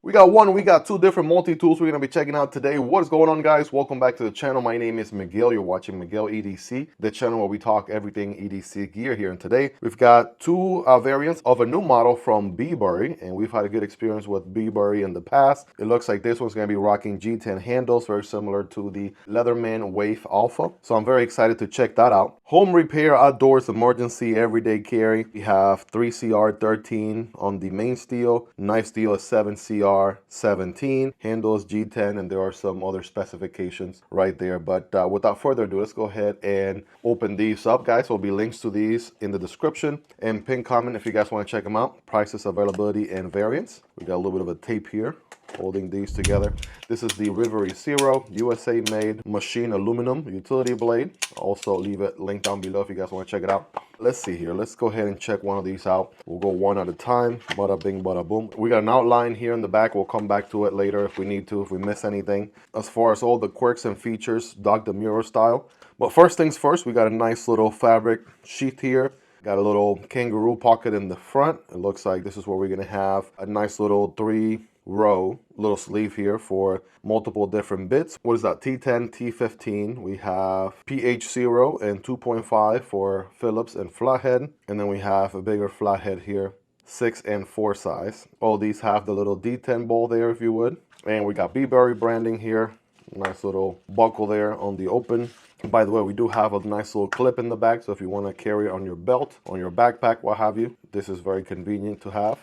We got two different multi-tools we're going to be checking out today. What is going on, guys? Welcome back to the channel. My name is Miguel. You're watching Miguel EDC, the channel where we talk everything EDC gear here. And today we've got two variants of a new model from Bibury, and we've had a good experience with Bibury in the past. It looks like this one's going to be rocking G10 handles, very similar to the Leatherman Wave Alpha. So I'm very excited to check that out. Home repair, outdoors, emergency, everyday carry. We have 3CR13 on the main steel. Knife steel is 7CR17. Handles G10, and there are some other specifications right there. But without further ado, let's go ahead and open these up, guys. There'll be links to these in the description and pin comment if you guys want to check them out. Prices, availability, and variants. We got a little bit of a tape here holding these together. This is the Rivery Zero, USA made machine aluminum utility blade. I'll also leave it linked down below if you guys want to check it out. Let's see here. Let's go ahead and check one of these out. We'll go one at a time. Bada bing, bada boom. We got an outline here in the back. We'll come back to it later if we need to, if we miss anything. As far as all the quirks and features, Dr. Muro style. But first things first, we got a nice little fabric sheath here. Got a little kangaroo pocket in the front. It looks like this is where we're going to have a nice little 3-row little sleeve here for multiple different bits. What is that? T10, T15. We have PH0 and 2.5 for Phillips and flathead. And then we have a bigger flathead here, 6 and 4 size. All these have the little D10 ball there, if you would. And we got Bibury branding here. Nice little buckle there on the open. By the way, we do have a nice little clip in the back, so if you want to carry it on your belt, on your backpack, what have you, this is very convenient to have.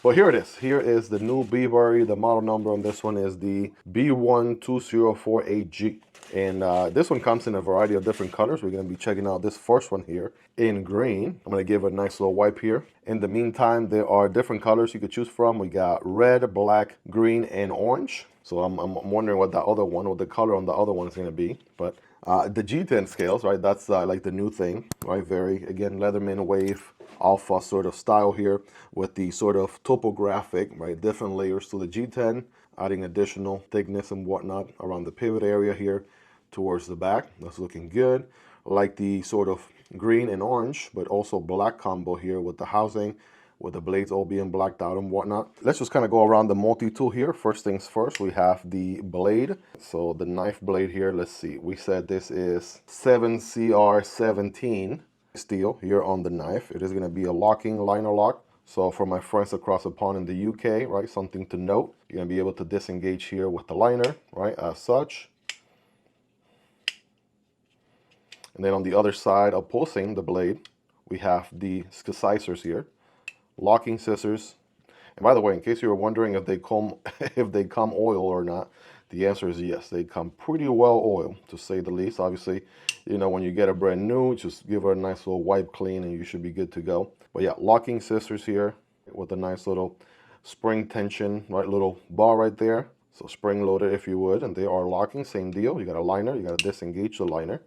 But here it is. Here is the new Bibury. The model number on this one is the B2048G. And this one comes in a variety of different colors. We're going to be checking out this first one here in green. I'm going to give it a nice little wipe here. In the meantime, there are different colors you could choose from. We got red, black, green, and orange. So I'm wondering what that other one, what the color on the other one is going to be. But the G10 scales, right? That's like the new thing, right? Very, again, Leatherman Wave Alpha sort of style here with the sort of topographic, right? Different layers to the G10, adding additional thickness and whatnot around the pivot area here towards the back. That's looking good. Like the sort of green and orange, but also black combo here with the housing, with the blades all being blacked out and whatnot. Let's just kind of go around the multi-tool here. First things first, we have the blade. So the knife blade here, let's see. We said this is 7CR17 steel here on the knife. It is going to be a locking liner lock. So for my friends across the pond in the UK, right, something to note. You're going to be able to disengage here with the liner, right, as such. And then on the other side, opposing the blade, we have the scissors here. Locking scissors. And by the way, in case you were wondering if they come oil or not, the answer is yes. They come pretty well oiled, to say the least. Obviously, you know, when you get a brand new, just give her a nice little wipe clean and you should be good to go. But yeah, locking scissors here with a nice little spring tension, right, little bar right there. So spring loaded, if you would, and they are locking. Same deal. You got a liner. You got to disengage the liner,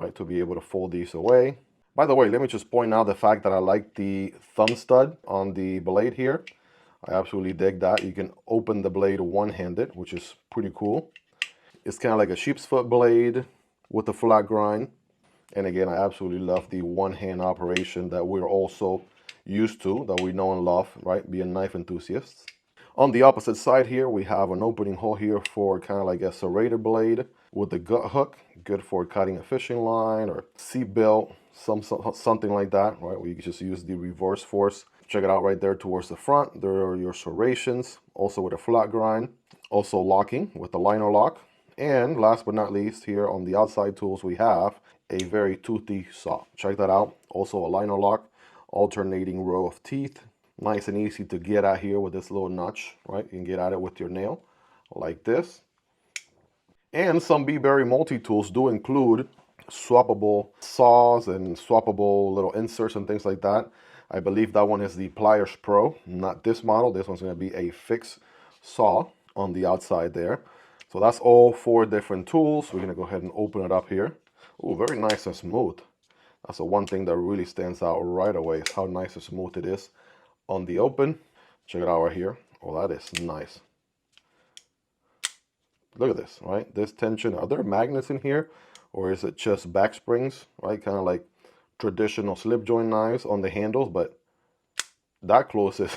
right, to be able to fold these away. By the way, let me just point out the fact that I like the thumb stud on the blade here. I absolutely dig that. You can open the blade one-handed, which is pretty cool. It's kind of like a sheep's foot blade with a flat grind. And again, I absolutely love the one-hand operation that we're also used to, that we know and love, right, being knife enthusiasts. On the opposite side here, we have an opening hole here for kind of like a serrated blade with the gut hook, good for cutting a fishing line or seat belt, something like that, right, where you can just use the reverse force. Check it out right there towards the front. There are your serrations, also with a flat grind, also locking with the liner lock. And last but not least, here on the outside tools, we have a very toothy saw. Check that out. Also a liner lock, alternating row of teeth. Nice and easy to get at here with this little notch, right? You can get at it with your nail like this. And some Bibury multi-tools do include swappable saws and swappable little inserts and things like that. I believe that one is the Pliers Pro, not this model. This one's going to be a fixed saw on the outside there. So that's all 4 different tools. We're going to go ahead and open it up here. Oh, very nice and smooth. That's the one thing that really stands out right away, is how nice and smooth it is on the open. Check it out right here. Oh, that is nice. Look at this, right? This tension. Are there magnets in here, or is it just back springs, right? Kind of like traditional slip joint knives on the handles, but that close is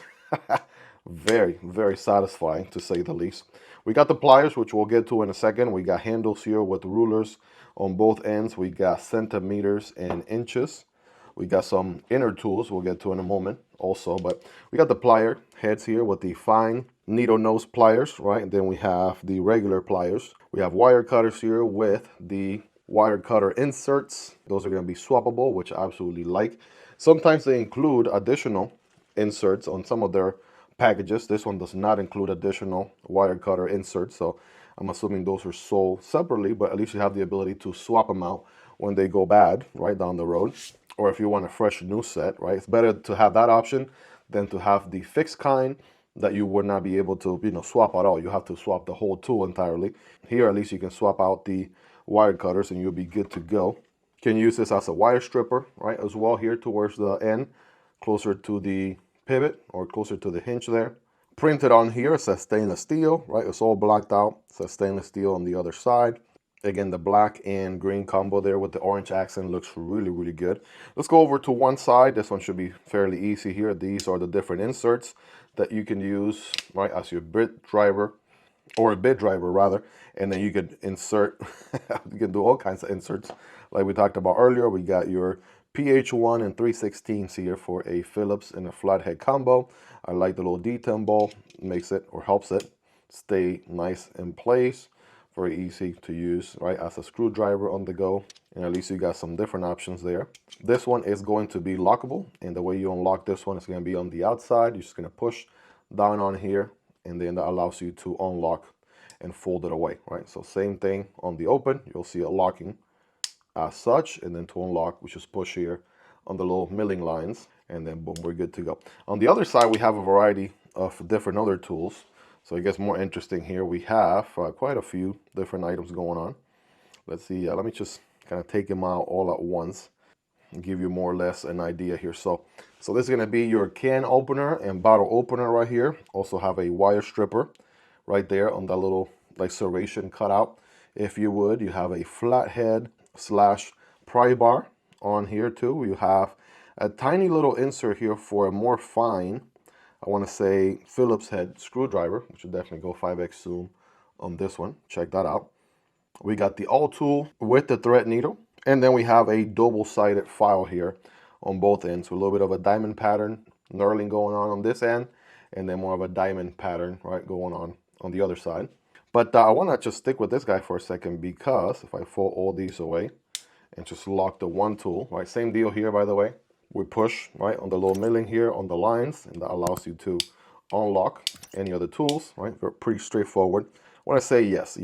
Very, very satisfying to say the least. We got the pliers, which we'll get to in a second. We got handles here with rulers on both ends. We got centimeters and inches. We got some inner tools we'll get to in a moment also, but we got the plier heads here with the fine needle nose pliers, right? And then we have the regular pliers. We have wire cutters here with the wire cutter inserts. Those are going to be swappable, which I absolutely like. Sometimes they include additional inserts on some of their packages. This one does not include additional wire cutter inserts, so I'm assuming those are sold separately, but at least you have the ability to swap them out when they go bad right down the road, or if you want a fresh new set, right? It's better to have that option than to have the fixed kind that you would not be able to, swap at all. You have to swap the whole tool entirely. Here, at least you can swap out the wire cutters and you'll be good to go. Can use this as a wire stripper, right, as well here towards the end, closer to the pivot or closer to the hinge there. Printed on here, it says stainless steel, right? It's all blacked out. It says stainless steel on the other side. Again, the black and green combo there with the orange accent looks really, really good. Let's go over to one side. This one should be fairly easy here. These are the different inserts that you can use, right, as your bit driver, or a bit driver rather, and then you could insert, you can do all kinds of inserts. Like we talked about earlier, we got your PH1 and 3/16 here for a Phillips and a flathead combo. I like the little D10 ball, makes it or helps it stay nice in place. Very easy to use, right, as a screwdriver on the go, and at least you got some different options there. This one is going to be lockable, and the way you unlock this one is going to be on the outside. You're just going to push down on here, and then that allows you to unlock and fold it away, right? So same thing on the open, you'll see it locking as such, and then to unlock, we just push here on the little milling lines, and then boom, we're good to go. On the other side, we have a variety of different other tools. So it gets more interesting here. We have quite a few different items going on. Let's see, let me just kind of take them out all at once and give you more or less an idea here. So this is going to be your can opener and bottle opener right here. Also have a wire stripper right there on that little like serration cutout. If you would, you have a flathead / pry bar on here too. You have a tiny little insert here for a more fine, I want to say, Phillips head screwdriver, which would definitely go 5x zoom on this one. Check that out. We got the all tool with the thread needle, and then we have a double-sided file here on both ends with a little bit of a diamond pattern knurling going on this end, and then more of a diamond pattern right going on the other side. But I want to just stick with this guy for a second, because if I fold all these away and just lock the one tool, right, same deal here, by the way. We push right on the little milling here on the lines, and that allows you to unlock any other tools, right? They're pretty straightforward. When I say yes,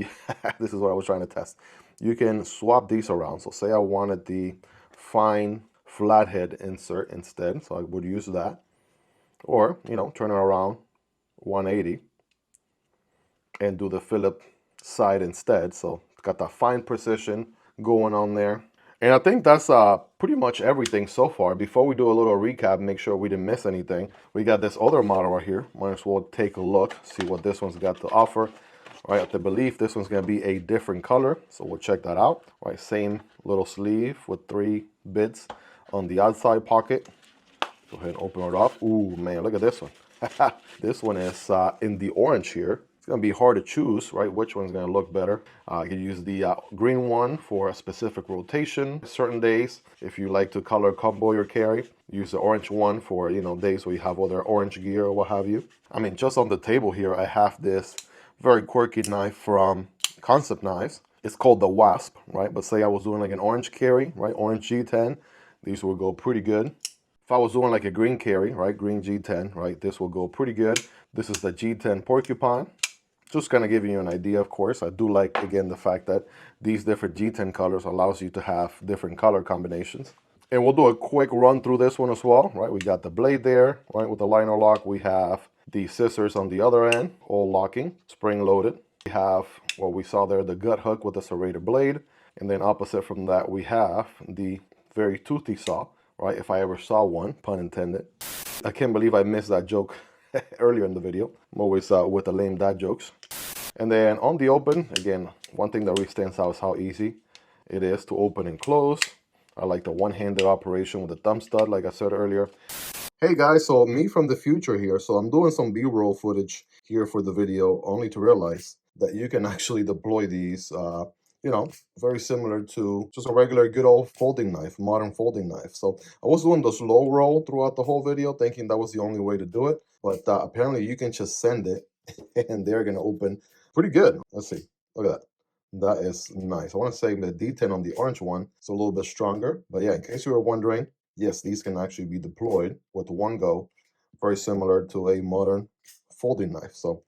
this is what I was trying to test. You can swap these around. So say I wanted the fine flathead insert instead, so I would use that. Or, turn it around 180 and do the Phillips side instead. So it's got that fine precision going on there. And I think that's pretty much everything so far. Before we do a little recap, make sure we didn't miss anything. We got this other model right here. Might as well take a look, see what this one's got to offer. Right, at the belief this one's going to be a different color, so we'll check that out. Right, same little sleeve with 3 bits on the outside pocket. Go ahead and open it up. Ooh, man, look at this one. This one is in the orange here. Going to be hard to choose, right, which one's going to look better. You can use the green one for a specific rotation certain days. If you like to color combo your carry, use the orange one for days where you have other orange gear or what have you. I mean, just on the table here, I have this very quirky knife from Concept Knives. It's called the Wasp, right? But say I was doing like an orange carry, right, orange G10, these will go pretty good. If I was doing like a green carry, right, green G10, right, this will go pretty good. This is the G10 Porcupine. Just kind of giving you an idea, of course. I do like, again, the fact that these different G10 colors allows you to have different color combinations. And we'll do a quick run through this one as well, right? We got the blade there, right, with the liner lock. We have the scissors on the other end, all locking, spring loaded. We have what we saw there, the gut hook with the serrated blade. And then opposite from that, we have the very toothy saw, right? If I ever saw one, pun intended. I can't believe I missed that joke earlier in the video. I'm always with the lame dad jokes. And then on the open, again, one thing that really stands out is how easy it is to open and close. I like the one-handed operation with the thumb stud, like I said earlier. Hey guys, so me from the future here. So I'm doing some B-roll footage here for the video, only to realize that you can actually deploy these, you know, very similar to just a regular good old folding knife, modern folding knife. So I was doing the slow roll throughout the whole video, thinking that was the only way to do it. But apparently you can just send it and they're going to open pretty good. Let's see. Look at that. That is nice. I want to say the D10 on the orange one is a little bit stronger. But yeah, in case you were wondering, yes, these can actually be deployed with one go, very similar to a modern folding knife. So,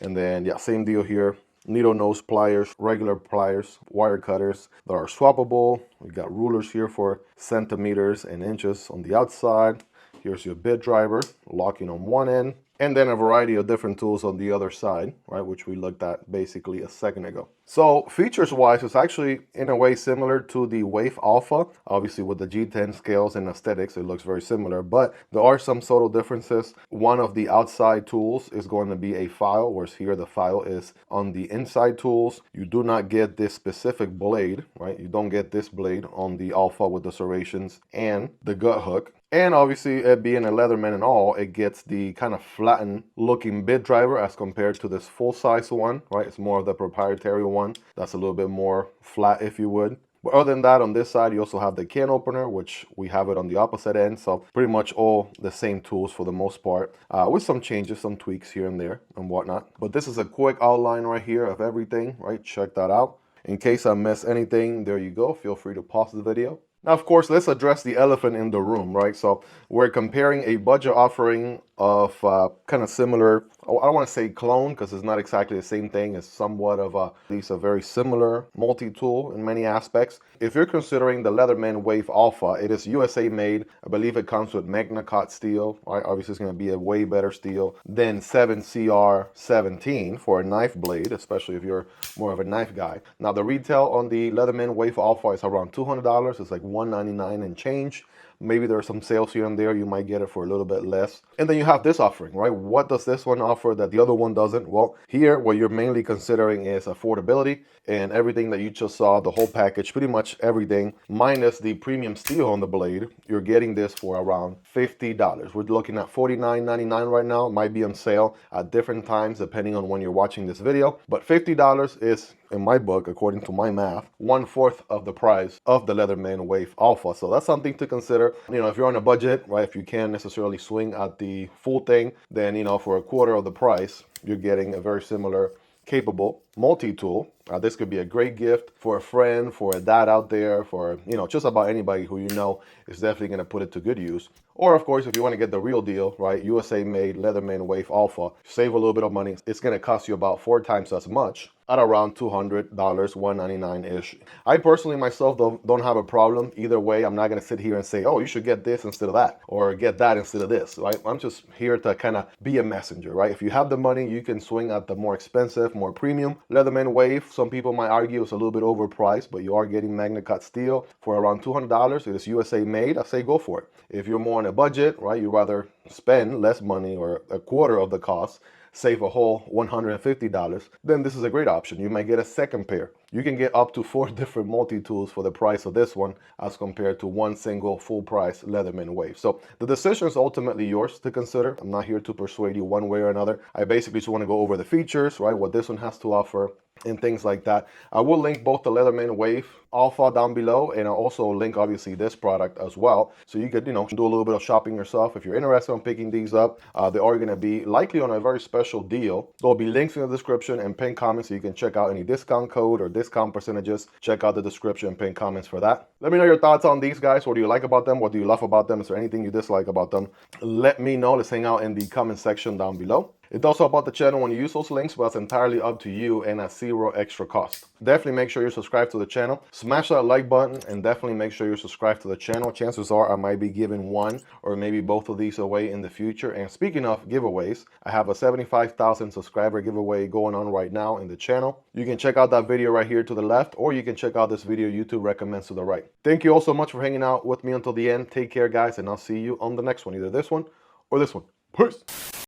and then yeah, same deal here. Needle nose pliers, regular pliers, wire cutters that are swappable. We got rulers here for centimeters and inches on the outside. Here's your bit driver, locking on one end, and then a variety of different tools on the other side, right, which we looked at basically a second ago. So features-wise, it's actually in a way similar to the Wave Alpha. Obviously with the G10 scales and aesthetics, it looks very similar, but there are some subtle differences. One of the outside tools is going to be a file, whereas here the file is on the inside tools. You do not get this specific blade, right? You don't get this blade on the Alpha with the serrations and the gut hook. And obviously it being a Leatherman and all, it gets the kind of flattened looking bit driver as compared to this full size one, right? It's more of the proprietary one. That's a little bit more flat, if you would. But other than that, on this side, you also have the can opener, which we have it on the opposite end. So pretty much all the same tools for the most part, with some changes, some tweaks here and there and whatnot. But this is a quick outline right here of everything, right? Check that out. In case I miss anything, there you go. Feel free to pause the video. Now, of course, let's address the elephant in the room, right? So we're comparing a budget offering of kind of similar, I don't want to say clone because it's not exactly the same thing. It's somewhat of at least a very similar multi-tool in many aspects. If you're considering the Leatherman Wave Alpha, it is USA made. I believe it comes with Magna-Cut steel, right? Obviously, it's going to be a way better steel than 7CR17 for a knife blade, especially if you're more of a knife guy. Now, the retail on the Leatherman Wave Alpha is around $200. It's like $199 and change. Maybe there are some sales here and there. You might get it for a little bit less. And then you have this offering, right? What does this one offer that the other one doesn't? Well, here, what you're mainly considering is affordability and everything that you just saw, the whole package, pretty much everything, minus the premium steel on the blade. You're getting this for around $50. We're looking at $49.99 right now. It might be on sale at different times, depending on when you're watching this video. But $50 is, in my book, according to my math, 1/4 of the price of the Leatherman Wave Alpha. So that's something to consider. You know, if you're on a budget, right, if you can't necessarily swing at the full thing, then, you know, for a quarter of the price, you're getting a very similar capable multi-tool. This could be a great gift for a friend, for a dad out there, for, you know, just about anybody who you know is definitely going to put it to good use. Or, of course, if you want to get the real deal, right, USA made Leatherman Wave Alpha, save a little bit of money. It's going to cost you about 4 times as much at around $200, $199-ish. I personally myself don't have a problem either way. I'm not going to sit here and say, oh, you should get this instead of that, or get that instead of this, right? I'm just here to kind of be a messenger, right? If you have the money, you can swing at the more expensive, more premium Leatherman Wave. Some people might argue it's a little bit overpriced, but you are getting Magna-Cut steel for around $200. It is USA made. I say go for it. If you're more on a budget, right, you'd rather spend less money or a quarter of the cost, save a whole $150, then this is a great option. You might get a second pair. You can get up to 4 different multi-tools for the price of this one as compared to one single full price Leatherman Wave. So the decision is ultimately yours to consider. I'm not here to persuade you one way or another. I basically just want to go over the features, right, what this one has to offer and things like that. I will link both the Leatherman Wave Alpha down below, and I'll also link obviously this product as well, so you could, you know, do a little bit of shopping yourself if you're interested in picking these up. They are going to be likely on a very special deal. There'll be links in the description and pinned comments, so you can check out any discount code or discount percentages. Check out the description and pinned comments for that. Let me know your thoughts on these guys. What do you like about them? What do you love about them? Is there anything you dislike about them? Let me know. Let's hang out in the comment section down below. It does help out the channel when you use those links, but it's entirely up to you and at 0 extra cost. Definitely make sure you're subscribed to the channel. Smash that like button and definitely make sure you're subscribed to the channel. Chances are I might be giving one or maybe both of these away in the future. And speaking of giveaways, I have a 75,000 subscriber giveaway going on right now in the channel. You can check out that video right here to the left, or you can check out this video YouTube recommends to the right. Thank you all so much for hanging out with me until the end. Take care, guys, and I'll see you on the next one, either this one or this one. Peace.